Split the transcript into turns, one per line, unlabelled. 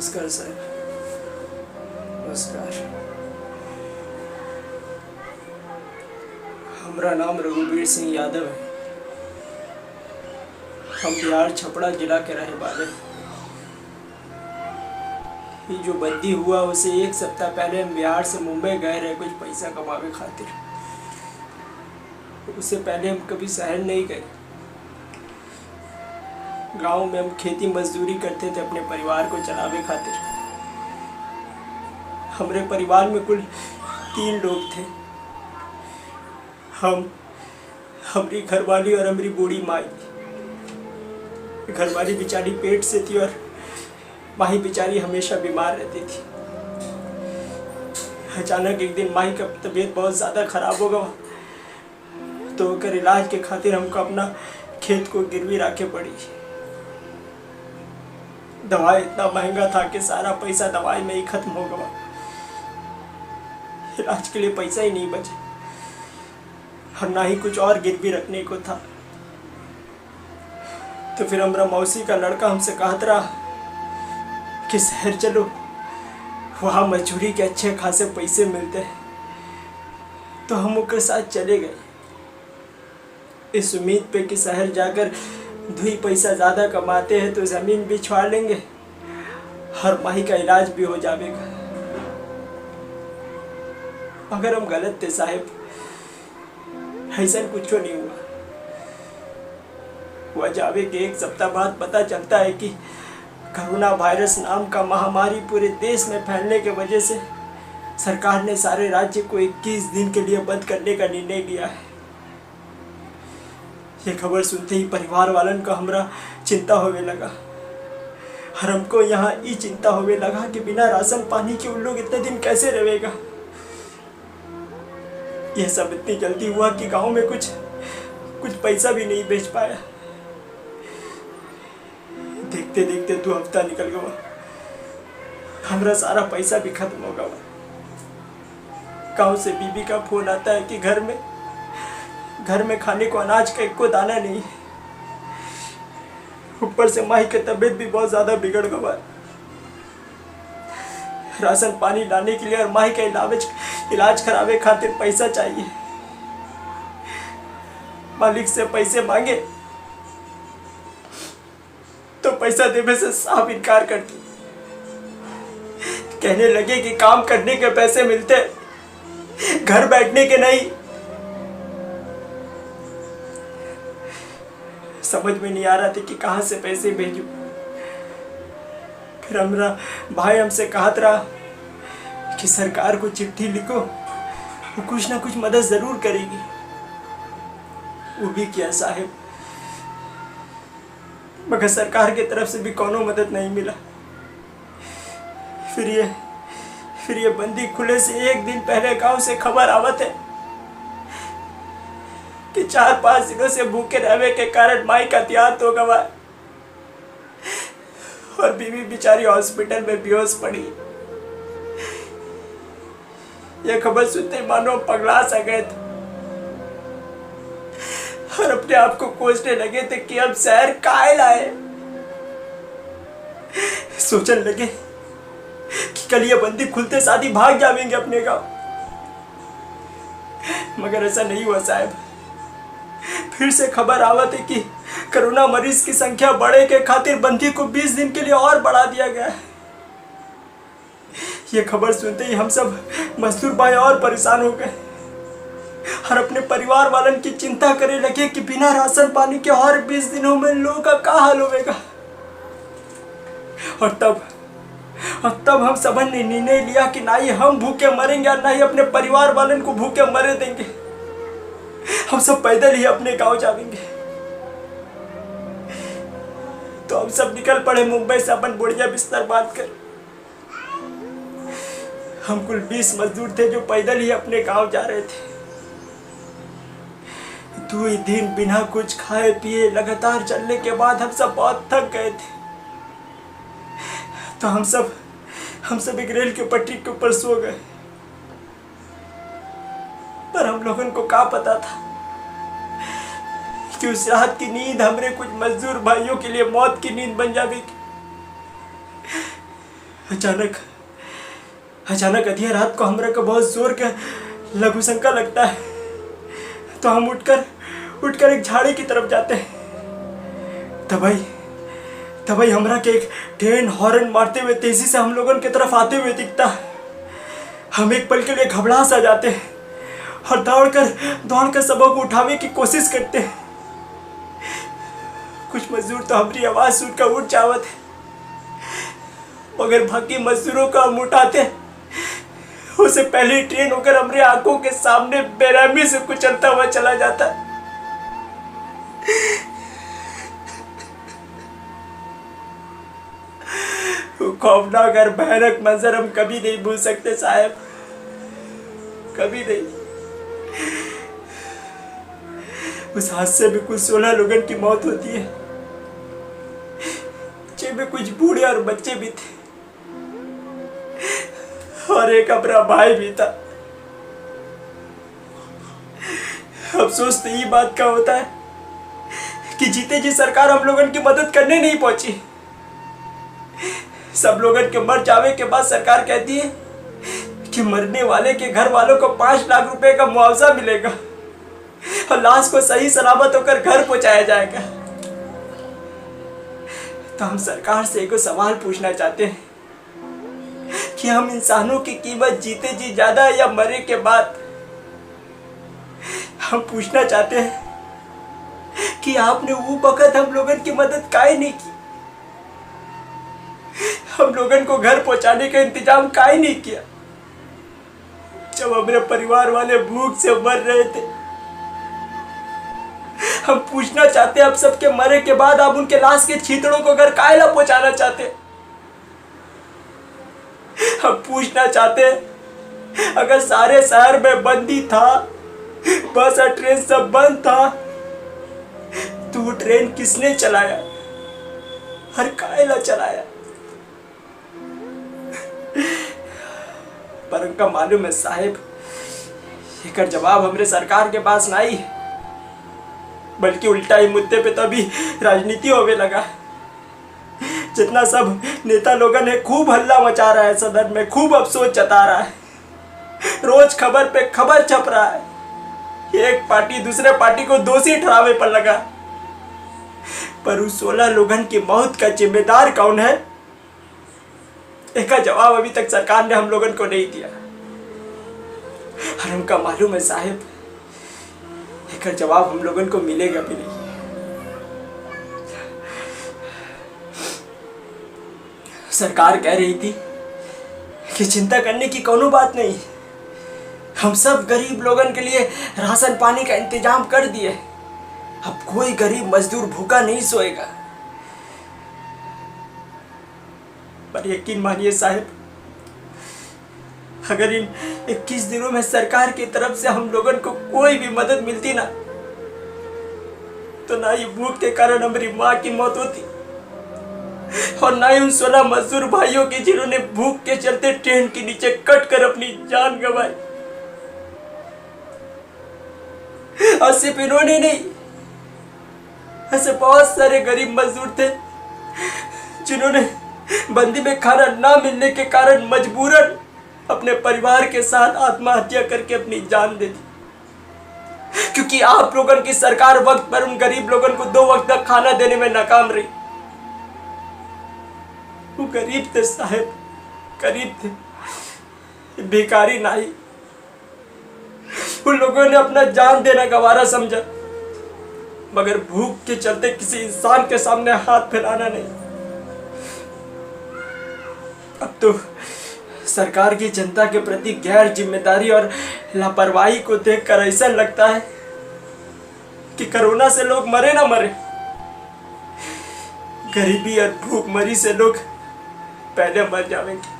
नमस्कार सर। नमस्कार। हमारा नाम रघुवीर सिंह यादव है। हम बिहार छपरा जिला के रहने वाले हैं। ये जो बंदी हुआ उसे एक सप्ताह पहले हम बिहार से मुंबई गए रहे कुछ पैसा कमाने खातिर। उससे पहले हम कभी शहर नहीं गए। गांव में हम खेती मजदूरी करते थे अपने परिवार को चलावे खातिर। हमारे परिवार में कुल 3 लोग थे। हम, हमारी घरवाली और हमारी बूढ़ी माई। घरवाली बेचारी पेट से थी और माही बेचारी हमेशा बीमार रहती थी। अचानक एक दिन माही का तबीयत बहुत ज़्यादा खराब हो गया, तो ओकर इलाज के खातिर हमको अपना खेत को गिरवी रखे पड़ी। दवाई इतना महंगा था कि सारा पैसा दवाई में ही खत्म हो गया। इलाज के लिए पैसा ही नहीं बचे और ना ही कुछ और गिरवी रखने को था। तो फिर हमारा मौसी का लड़का हमसे कहत रहा कि शहर चलो, वहाँ मजदूरी के अच्छे खासे पैसे मिलते हैं। तो हम उनके साथ चले गए इस उम्मीद पे कि शहर जाकर 2 पैसा ज़्यादा कमाते हैं तो ज़मीन भी छुआ लेंगे और माही का इलाज भी हो जाएगा। मगर हम गलत थे साहिब, ऐसा कुछ नहीं हुआ। हुआ जावे कि एक सप्ताह बाद पता चलता है कि कोरोना वायरस नाम का महामारी पूरे देश में फैलने के वजह से सरकार ने सारे राज्य को 21 दिन के लिए बंद करने का निर्णय लिया है। ये खबर सुनते ही परिवार वालन को हमरा चिंता होने लगा और हमको यहाँ ये चिंता होने लगा कि बिना राशन पानी के उन लोग इतने दिन कैसे रहेगा। यह सब इतनी जल्दी हुआ कि गांव में कुछ पैसा भी नहीं बेच पाया। देखते देखते 2 हफ्ता निकल गया। हमारा सारा पैसा भी खत्म हो गया। गांव से बीबी का फोन आता है कि घर में खाने को अनाज का 1 दाना नहीं। ऊपर से माही की तबीयत भी बहुत ज्यादा बिगड़ गया। राशन पानी लाने के लिए और माही का इलाज करावे खातिर पैसा चाहिए। मालिक से पैसे मांगे तो पैसा देने से साफ इनकार कर दी। कहने लगे कि काम करने के पैसे मिलते, घर बैठने के नहीं। समझ में नहीं आ रहा था कि कहां से पैसे भेजूं। फिर हमारा भाई हमसे कहत रहा कि सरकार को चिट्ठी लिखो, वो कुछ ना कुछ मदद जरूर करेगी। वो भी किया साहिब, मगर सरकार की तरफ से भी कोनो मदद नहीं मिला। फिर ये बंदी खुले से 1 दिन पहले गांव से खबर आवत है कि 4-5 दिनों से भूखे रहने के कारण माई का देहांत हो गया और बीवी बेचारी हॉस्पिटल में बेहोश पड़ी। यह खबर सुनते मानो पगला सा गए थे और अपने आप को कोसने लगे थे कि अब शहर काहे लाए। सोचने लगे कि कल ये बंदी खुलते शादी भाग जाएंगे अपने गांव। मगर ऐसा नहीं हुआ साहब। फिर से खबर आवत है कि कोरोना मरीज की संख्या बढ़े के खातिर बंदी को 20 दिन के लिए और बढ़ा दिया गया है। ये खबर सुनते ही हम सब मजदूर भाई और परेशान हो गए और अपने परिवार वालन की चिंता करने लगे कि बिना राशन पानी के और 20 दिनों में लोगों का क्या हाल होगा। और तब हम सब ने निर्णय लिया कि ना ही हम भूखे मरेंगे और ना ही अपने परिवार वालन को भूखे मरे देंगे। हम सब पैदल ही अपने गांव जाएंगे। तो हम सब निकल पड़े मुंबई से अपन बढ़िया बिस्तर बांध कर। हम कुल 20 मजदूर थे जो पैदल ही अपने गांव जा रहे थे। 2 दिन बिना कुछ खाए पिए लगातार चलने के बाद हम सब बहुत थक गए थे। तो हम सब एक रेल के पटरी के ऊपर सो गए। पर हम लोगों को क्या पता था कि उस रात की नींद हमरे कुछ मजदूर भाइयों के लिए मौत की नींद बन जाएगी। अचानक अचानक अधिया रात को हमरा को बहुत जोर के लघु शंका लगता है। तो हम उठकर एक झाड़ी की तरफ जाते हैं। तभी हमरा के एक ट्रेन हॉर्न मारते हुए तेजी से हम लोगों की तरफ आते हुए दिखता है। हम एक पल के लिए घबरा सा जाते हैं और दौड़कर सबों को उठाने की कोशिश करते हैं। कुछ मजदूर तो हमारी आवाज सुनकर उठ जावत है, मगर बाकी मजदूरों को हम उठाते हैं उससे पहले ट्रेन होकर हमारे आंखों के सामने बेरहमी से कुचलता हुआ चला जाता है। खौफनाक और भयानक मंजर हम कभी नहीं भूल सकते साहब, कभी नहीं। उस हादसे में कुल 16 लोगों की मौत होती है, जिनमें कुछ बूढ़े और बच्चे भी थे और एक अपना भाई भी था। अफसोस तो ये बात का होता है कि जीते जी सरकार हम लोगों की मदद करने नहीं पहुंची। सब लोगों के मर जावे के बाद सरकार कहती है कि मरने वाले के घर वालों को 5 लाख रुपए का मुआवजा मिलेगा और लाश को सही सलामत होकर घर पहुंचाया जाएगा। तो हम सरकार से एक सवाल पूछना चाहते हैं कि हम इंसानों की कीमत जीते जी ज्यादा है या मरे के बाद? हम पूछना चाहते हैं कि आपने वो वक्त हम लोगों की मदद काहे नहीं की? हम लोगों को घर पहुंचाने का इंतजाम काहे नहीं किया जब हमारे परिवार वाले भूख से मर रहे थे? हम पूछना चाहते हैं, अब सबके मरे के बाद आप उनके लाश के छींतड़ों को घर काहे ला पहुंचाना चाहते? हम पूछना चाहते हैं, अगर सारे शहर में बंदी था, बस और ट्रेन सब बंद था, तो वो ट्रेन किसने चलाया? हर काहे ला चलाया? पर उनका मालूम है साहेब, एक जवाब हमरे सरकार के पास नहीं, बल्कि उल्टा ही मुद्दे पे तो अभी राजनीति होने लगा। जितना सब नेता लोगों ने खूब हल्ला मचा रहा है सदन में, खूब अफसोस जता रहा है, रोज खबर पे खबर छप रहा है, एक पार्टी दूसरे पार्टी को दोषी ठहरावे पर लगा। पर उस 16 लोगों की मौत का जिम्मेदार कौन है? एक जवाब अभी तक सरकार ने हम लोगों को नहीं दिया। और हमका मालूम है साहिब, एक जवाब हम लोगों को मिलेगा भी नहीं। सरकार कह रही थी कि चिंता करने की कोनो बात नहीं, हम सब गरीब लोगों के लिए राशन पानी का इंतजाम कर दिए, अब कोई गरीब मजदूर भूखा नहीं सोएगा। पर यकीन मानिए साहब, अगर इन 21 दिनों में सरकार की तरफ से हम लोगों को कोई भी मदद मिलती ना, तो ना ही भूख के कारण हमारी माँ की मौत होती और ना ही उन 16 मजदूर भाइयों की जिन्होंने भूख के चलते ट्रेन के नीचे कट कर अपनी जान गंवाई। और सिर्फ इन्होंने नहीं, ऐसे बहुत सारे गरीब मजदूर थे जिन्होंने बंदी में खाना ना मिलने के कारण मजबूरन अपने परिवार के साथ आत्महत्या करके अपनी जान दे दी, क्योंकि आप लोगों की सरकार वक्त पर उन गरीब लोगों को 2 वक्त तक खाना देने में नाकाम रही। वो गरीब थे साहब, गरीब थे, भिखारी नहीं। उन लोगों ने अपना जान देना गवारा समझा, मगर भूख के चलते किसी इंसान के सामने हाथ फैलाना नहीं। अब तो सरकार की जनता के प्रति गैर जिम्मेदारी और लापरवाही को देखकर ऐसा लगता है कि कोरोना से लोग मरे ना मरे, गरीबी और भूखमरी से लोग पहले मर जाएंगे।